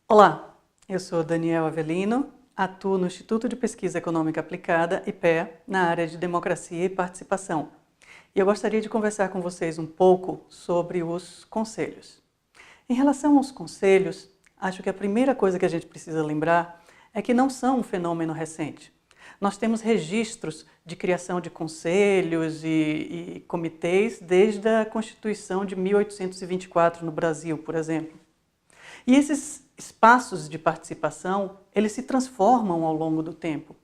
Olá, eu sou Daniel Avelino, atuo no Instituto de Pesquisa Econômica Aplicada, IPEA, na área de Democracia e Participação. E eu gostaria de conversar com vocês um pouco sobre os conselhos. Em relação aos conselhos, acho que a primeira coisa que a gente precisa lembrar é que não são um fenômeno recente. Nós temos registros de criação de conselhos e comitês desde a Constituição de 1824 no Brasil, por exemplo. E esses espaços de participação, eles se transformam ao longo do tempo.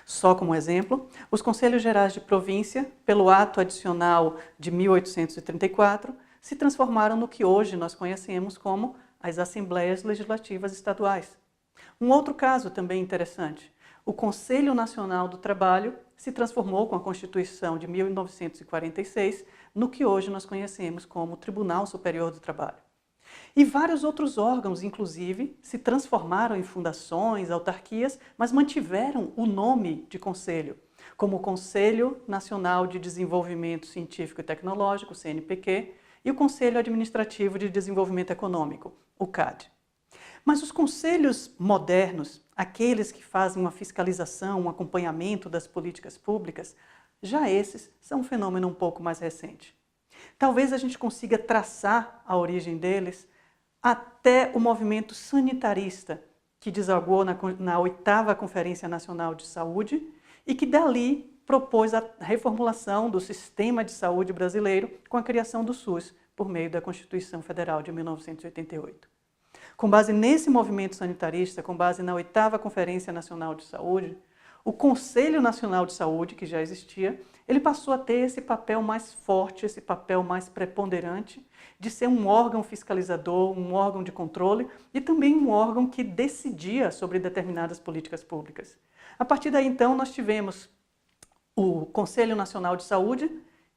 Só como exemplo, os Conselhos Gerais de Província, pelo ato adicional de 1834, se transformaram no que hoje nós conhecemos como as Assembleias Legislativas Estaduais. Um outro caso também interessante, o Conselho Nacional do Trabalho se transformou com a Constituição de 1946 no que hoje nós conhecemos como Tribunal Superior do Trabalho. E vários outros órgãos, inclusive, se transformaram em fundações, autarquias, mas mantiveram o nome de conselho, como o Conselho Nacional de Desenvolvimento Científico e Tecnológico, CNPq, e o Conselho Administrativo de Desenvolvimento Econômico, o CAD. Mas os conselhos modernos, aqueles que fazem uma fiscalização, um acompanhamento das políticas públicas, já esses são um fenômeno um pouco mais recente. Talvez a gente consiga traçar a origem deles até o movimento sanitarista, que desaguou na 8ª Conferência Nacional de Saúde e que dali propôs a reformulação do sistema de saúde brasileiro com a criação do SUS, por meio da Constituição Federal de 1988. Com base nesse movimento sanitarista, com base na 8ª Conferência Nacional de Saúde, o Conselho Nacional de Saúde, que já existia, ele passou a ter esse papel mais forte, esse papel mais preponderante, de ser um órgão fiscalizador, um órgão de controle e também um órgão que decidia sobre determinadas políticas públicas. A partir daí, então, nós tivemos o Conselho Nacional de Saúde,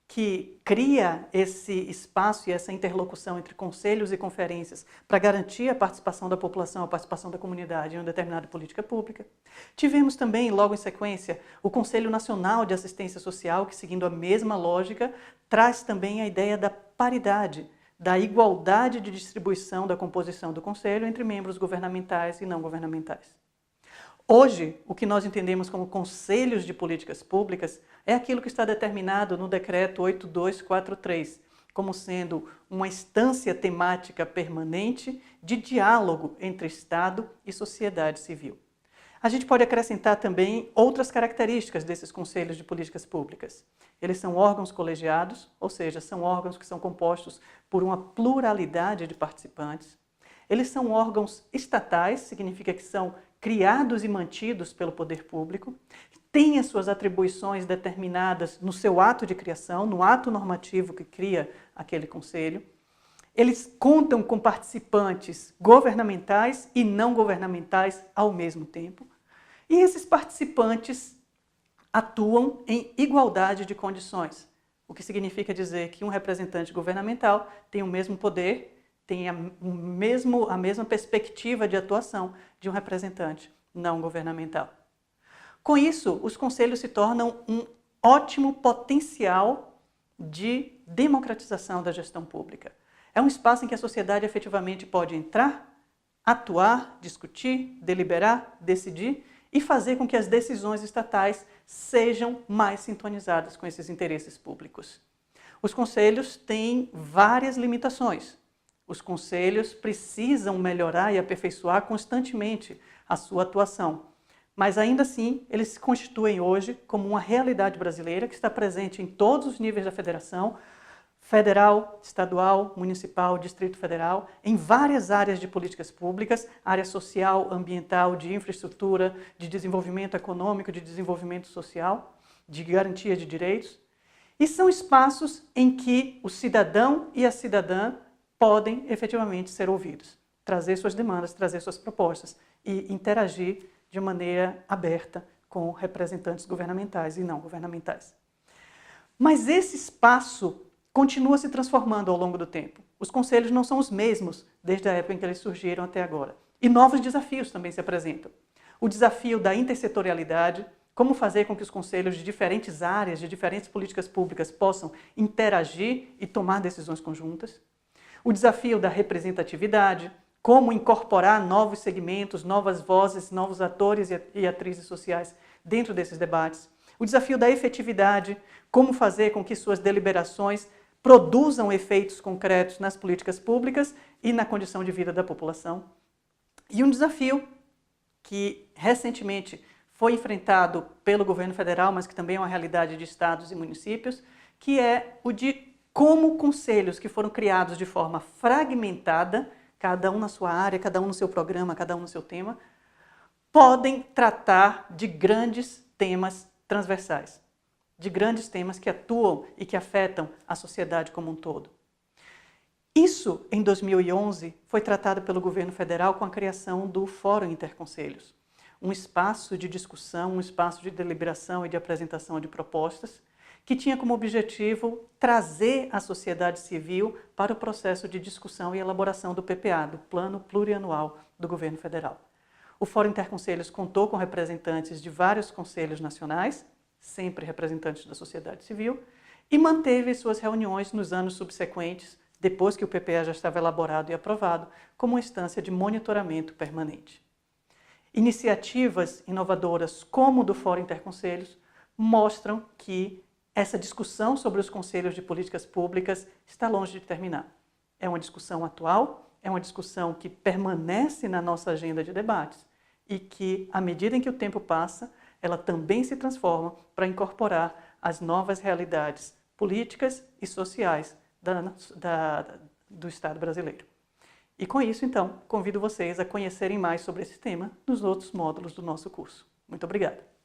que cria esse espaço e essa interlocução entre conselhos e conferências para garantir a participação da população, a participação da comunidade em uma determinada política pública. Tivemos também, logo em sequência, o Conselho Nacional de Assistência Social, que, seguindo a mesma lógica, traz também a ideia da paridade, da igualdade de distribuição da composição do Conselho entre membros governamentais e não governamentais. Hoje, o que nós entendemos como conselhos de políticas públicas é aquilo que está determinado no Decreto 8243, como sendo uma instância temática permanente de diálogo entre Estado e sociedade civil. A gente pode acrescentar também outras características desses conselhos de políticas públicas. Eles são órgãos colegiados, ou seja, são órgãos que são compostos por uma pluralidade de participantes. Eles são órgãos estatais, significa que são criados e mantidos pelo poder público, têm as suas atribuições determinadas no seu ato de criação, no ato normativo que cria aquele conselho. Eles contam com participantes governamentais e não governamentais ao mesmo tempo. E esses participantes atuam em igualdade de condições, o que significa dizer que um representante governamental tem o mesmo poder, tem a mesma perspectiva de atuação de um representante não governamental. Com isso, os conselhos se tornam um ótimo potencial de democratização da gestão pública. É um espaço em que a sociedade efetivamente pode entrar, atuar, discutir, deliberar, decidir e fazer com que as decisões estatais sejam mais sintonizadas com esses interesses públicos. Os conselhos têm várias limitações. Os conselhos precisam melhorar e aperfeiçoar constantemente a sua atuação. Mas ainda assim, eles se constituem hoje como uma realidade brasileira que está presente em todos os níveis da federação, federal, estadual, municipal, Distrito Federal, em várias áreas de políticas públicas, área social, ambiental, de infraestrutura, de desenvolvimento econômico, de desenvolvimento social, de garantia de direitos. E são espaços em que o cidadão e a cidadã podem efetivamente ser ouvidos, trazer suas demandas, trazer suas propostas e interagir de maneira aberta com representantes governamentais e não governamentais. Mas esse espaço continua se transformando ao longo do tempo. Os conselhos não são os mesmos desde a época em que eles surgiram até agora. E novos desafios também se apresentam. O desafio da intersetorialidade, como fazer com que os conselhos de diferentes áreas, de diferentes políticas públicas possam interagir e tomar decisões conjuntas. O desafio da representatividade, como incorporar novos segmentos, novas vozes, novos atores e atrizes sociais dentro desses debates. O desafio da efetividade, como fazer com que suas deliberações produzam efeitos concretos nas políticas públicas e na condição de vida da população. E um desafio que recentemente foi enfrentado pelo governo federal, mas que também é uma realidade de estados e municípios, que é o de como conselhos que foram criados de forma fragmentada, cada um na sua área, cada um no seu programa, cada um no seu tema, podem tratar de grandes temas transversais, de grandes temas que atuam e que afetam a sociedade como um todo. Isso, em 2011, foi tratado pelo governo federal com a criação do Fórum Interconselhos, um espaço de discussão, um espaço de deliberação e de apresentação de propostas, que tinha como objetivo trazer a sociedade civil para o processo de discussão e elaboração do PPA, do Plano Plurianual do Governo Federal. O Fórum Interconselhos contou com representantes de vários conselhos nacionais, sempre representantes da sociedade civil, e manteve suas reuniões nos anos subsequentes, depois que o PPA já estava elaborado e aprovado, como uma instância de monitoramento permanente. Iniciativas inovadoras como o do Fórum Interconselhos mostram que essa discussão sobre os conselhos de políticas públicas está longe de terminar. É uma discussão atual, é uma discussão que permanece na nossa agenda de debates e que, à medida em que o tempo passa, ela também se transforma para incorporar as novas realidades políticas e sociais do Estado brasileiro. E com isso, então, convido vocês a conhecerem mais sobre esse tema nos outros módulos do nosso curso. Muito obrigada!